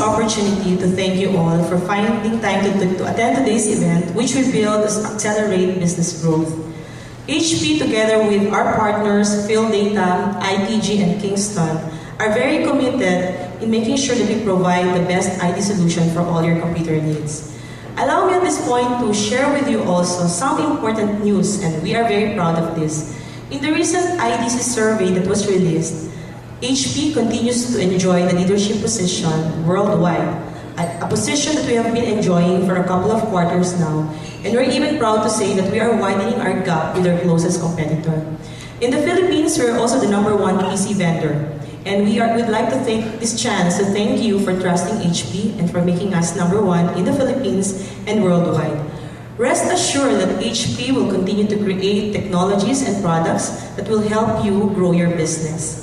opportunity to thank you all for finding time to attend today's event, which we feel to accelerate business growth. HP, together with our partners, PhilData, ITG, and Kingston, are very committed in making sure that we provide the best IT solution for all your computer needs. Allow me at this point to share with you also some important news, and we are very proud of this. In the recent IDC survey that was released, HP continues to enjoy the leadership position worldwide, a position that we have been enjoying for a couple of quarters now, and we're even proud to say that we are widening our gap with our closest competitor. In the Philippines, we're also the #1 PC vendor, and we'd like to take this chance to thank you for trusting HP and for making us #1 in the Philippines and worldwide. Rest assured that HP will continue to create technologies and products that will help you grow your business.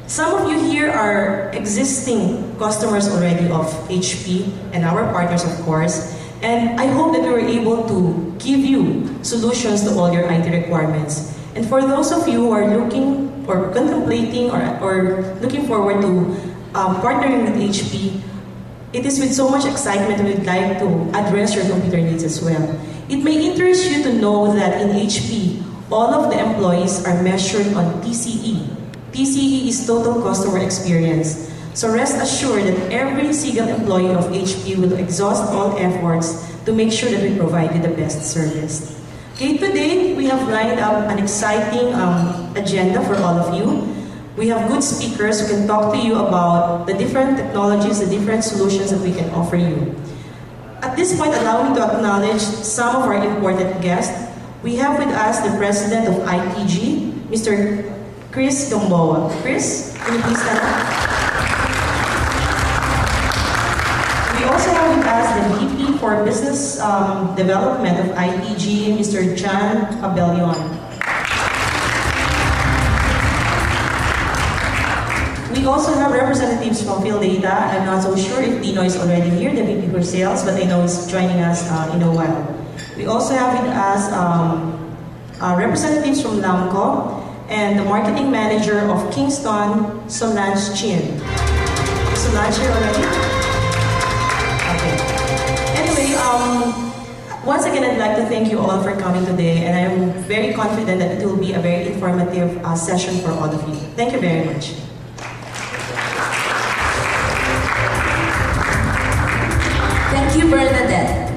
Some of you here are existing customers already of HP and our partners, of course, and I hope that we were able to give you solutions to all your IT requirements. And for those of you who are looking or contemplating or looking forward to partnering with HP, it is with so much excitement we'd like to address your computer needs as well. It may interest you to know that in HP, all of the employees are measured on TCE. TCE is Total Customer Experience. So rest assured that every single employee of HP will exhaust all efforts to make sure that we provide you the best service. Okay, today we have lined up an exciting agenda for all of you. We have good speakers who can talk to you about the different technologies, the different solutions that we can offer you. At this point, allow me to acknowledge some of our important guests. We have with us the President of ITG, Mr. Chris Gamboa. Chris, can you please stand up? We also have with us the VP for Business Development of ITG, Mr. John Abelion. We also have representatives from PhilData. I'm not so sure if Dino is already here, the VP for Sales, but I know he's joining us in a while. We also have with us representatives from Lamco, and the marketing manager of Kingston, Solange Chin. Is Solange here already? Okay. Anyway, once again, I'd like to thank you all for coming today, and I'm very confident that it will be a very informative session for all of you. Thank you very much. Thank you, Bernadette.